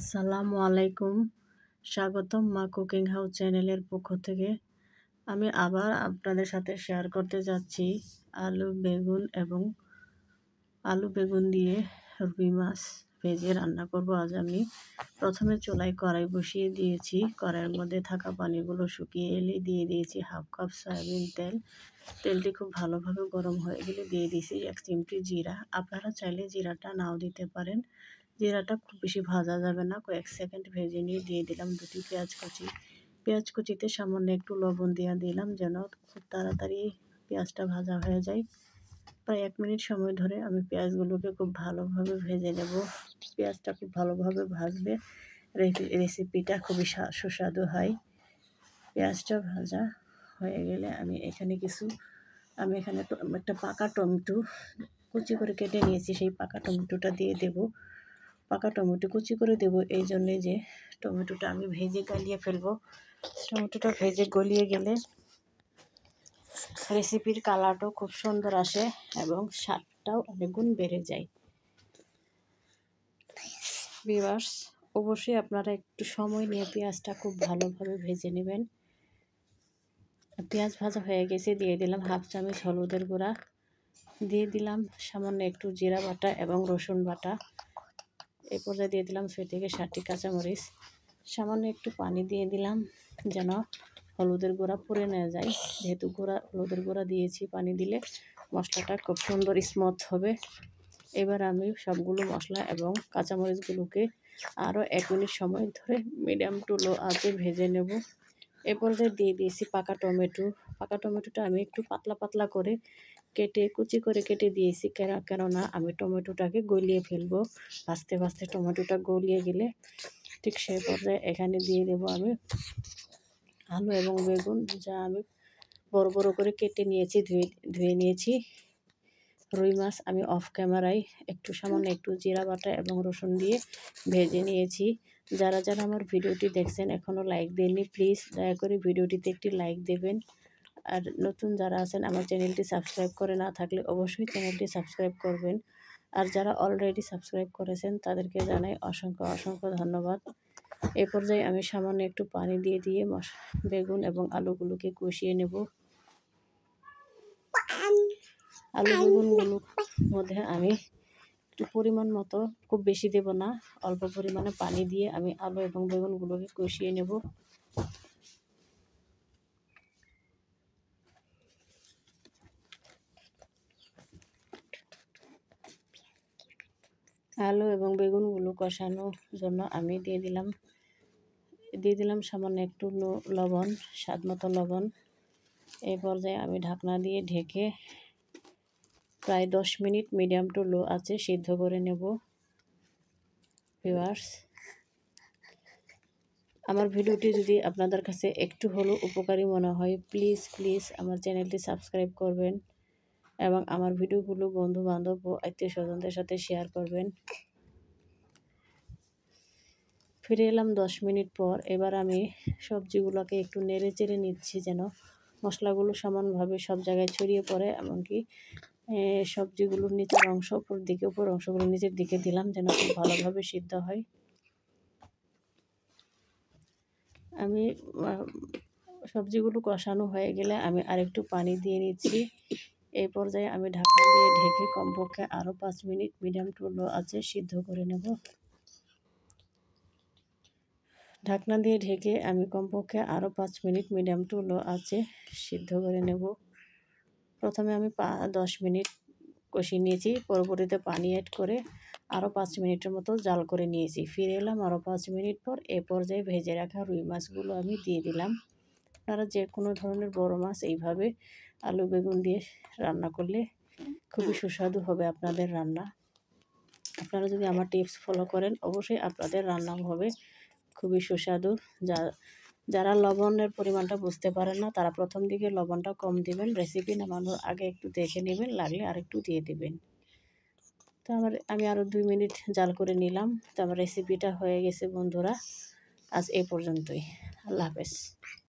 আসসালামু আলাইকুম। স্বাগতম মা কুকিং হাউস চ্যানেলের পক্ষ থেকে। আমি আবার আপনাদের সাথে শেয়ার করতে যাচ্ছি আলু বেগুন দিয়ে রুই মাছ ভেজে রান্না করব। আজ আমি প্রথমে চুলায় কড়াই বসিয়ে দিয়েছি। কড়াইয়ের মধ্যে থাকা পানিগুলো শুকিয়ে এলে দিয়ে দিয়েছি হাফ কাপ সয়াবিন তেল। তেলটি খুব ভালোভাবে গরম হয়ে গেলে দিয়ে দিয়েছি 1 চিমটি জিরা। আপনারা চাইলে জিরাটা নাও দিতে পারেন। জিরাটা খুব বেশি ভাজা যাবে না, কয়েক সেকেন্ড ভেজে নিয়ে দিয়ে দিলাম 2টি পেঁয়াজ কুচি। পেঁয়াজ কুচিতে সামান্য একটু লবণ দিয়ে দিলাম যেন খুব তাড়াতাড়ি পেঁয়াজটা ভাজা হয়ে যায়। প্রায় 1 মিনিট সময় ধরে আমি পেঁয়াজগুলোকে খুব ভালোভাবে ভেজে নেব। পেঁয়াজটা খুব ভালোভাবে ভাজলে রেসিপিটা খুবই সুস্বাদু হয়। পেঁয়াজটা ভাজা হয়ে গেলে আমি এখানে একটা পাকা টমেটো কুচি করে কেটে নিয়েছি, সেই পাকা টমেটোটা দিয়ে দেব। পাকা টমেটো কুচি করে দেব এই জন্যে যে টমেটোটা আমি ভেজে গালিয়ে ফেলবো। টমেটোটা ভেজে গলিয়ে গেলে রেসিপির কালারটাও খুব সুন্দর আসে এবং স্বাদটাও অনেক গুণ বেড়ে যায়। ভিউয়ার্স, অবশ্যই আপনারা একটু সময় নিয়ে পেঁয়াজটা খুব ভালোভাবে ভেজে নেবেন। পেঁয়াজ ভাজা হয়ে গেছে, দিয়ে দিলাম হাফ চামচ হলুদের গুঁড়া, দিয়ে দিলাম সামান্য একটু জিরা বাটা এবং রসুন বাটা। এই পর্যায়ে দিয়ে দিলাম 6 থেকে 7টি কাঁচামরিচ। সামান্য একটু পানি দিয়ে দিলাম যেন হলুদের গুঁড়া পুড়ে না যায়। যেহেতু হলুদের গুঁড়া দিয়েছি, পানি দিলে মশলাটা খুব সুন্দর স্মুথ হবে। এবার আমি সবগুলো মশলা এবং কাঁচামরিচগুলোকে আরও 1 মিনিট সময় ধরে মিডিয়াম টু লো আঁচে ভেজে নেব। এ পর্যায়ে দিয়ে দিয়েছি পাকা টমেটো। পাকা টমেটোটা আমি একটু পাতলা পাতলা করে কুচি করে কেটে দিয়েছি, কেননা আমি টমেটোটাকে গলিয়ে ফেলবো। ভাজতে ভাজতে টমেটোটা গলিয়ে গেলে ঠিক সেই পর্যায়ে এখানে দিয়ে দেবো আমি আলু এবং বেগুন, যা আমি বড় বড় করে কেটে নিয়েছি, ধুয়ে নিয়েছি। রুই মাছ আমি অফ ক্যামেরায় সামান্য একটু জিরা বাটা এবং রসুন দিয়ে ভেজে নিয়েছি। যারা আমার ভিডিওটি দেখছেন এখনও লাইক দেননি, প্লিজ দয়া করে ভিডিওটিতে একটি লাইক দেবেন। আর নতুন যারা আছেন আমার চ্যানেলটি সাবস্ক্রাইব করে না থাকলে অবশ্যই চ্যানেলটি সাবস্ক্রাইব করবেন। আর যারা অলরেডি সাবস্ক্রাইব করেছেন তাদেরকে জানাই অসংখ্য অসংখ্য ধন্যবাদ। এই পর্যায়ে আমি সামান্য একটু পানি দিয়ে বেগুন এবং আলুগুলোকে কষিয়ে নেব। আলু বেগুনগুলোর মধ্যে আমি একটু পরিমাণ মতো, খুব বেশি দেব না, অল্প পরিমাণে পানি দিয়ে আমি আলু এবং বেগুনগুলোকে কষিয়ে নেব। আলু এবং বেগুনগুলো কষানোর জন্য আমি দিয়ে দিলাম সামান্য একটু লবণ, স্বাদ মতো লবণ। এই পর্যায়ে আমি ঢাকনা দিয়ে ঢেকে প্রায় 10 মিনিট মিডিয়াম টু লো আঁচে সিদ্ধ করে নেব। ভিউয়ার্স, আমার ভিডিওটি যদি আপনাদের কাছে একটু হলেও উপকারী মনে হয়, প্লিজ আমার চ্যানেলটি সাবস্ক্রাইব করবেন এবং আমার ভিডিওগুলো বন্ধু বান্ধব ও আত্মীয় স্বজনদের সাথে শেয়ার করবেন। ফিরে এলাম 10 মিনিট পর। এবার আমি সবজিগুলোকে একটু নেড়ে চেড়ে নিচ্ছি যেন মশলাগুলো সমানভাবে সব জায়গায় ছড়িয়ে পড়ে। এমনকি সবজিগুলোর নিচের অংশ উপর অংশগুলো নিচের দিকে দিলাম যেন খুব ভালোভাবে সিদ্ধ হয়। আমি সবজিগুলো কষানো হয়ে গেলে আমি আরেকটু পানি দিয়ে নিচ্ছি। এই পর্যায়ে আমি ঢাকনা দিয়ে ঢেকে কমপক্ষে আরও 5 মিনিট মিডিয়াম টু লো আঁচে সিদ্ধ করে নেব। ঢাকনা দিয়ে ঢেকে আমি কমপক্ষে আরও 5 মিনিট মিডিয়াম টু লো আঁচে সিদ্ধ করে নেব। প্রথমে আমি 10 মিনিট কষিয়ে নিয়েছি, পরবর্তীতে পানি অ্যাড করে আরও 5 মিনিটের মতো জাল করে নিয়েছি। ফিরে এলাম আরও 5 মিনিট পর। এ পর্যায়ে ভেজে রাখা রুই মাছগুলো আমি দিয়ে দিলাম। আপনারা যে কোনো ধরনের বড় মাছ এইভাবে আলু বেগুন দিয়ে রান্না করলে খুবই সুস্বাদু হবে আপনাদের রান্না। আপনারা যদি আমার টিপস ফলো করেন অবশ্যই আপনাদের রান্নাও হবে খুবই সুস্বাদু। যারা লবণের পরিমাণটা বুঝতে পারেন না তারা প্রথম দিকে লবণটা কম দিবেন, রেসিপি নামানোর আগে একটু দেখে নেবেন, লাগলে আরেকটু দিয়ে দিবেন। তো আমি আরও 2 মিনিট জাল করে নিলাম। তো আমার রেসিপিটা হয়ে গেছে বন্ধুরা। আজ এই পর্যন্তই। আল্লাহ হাফেজ।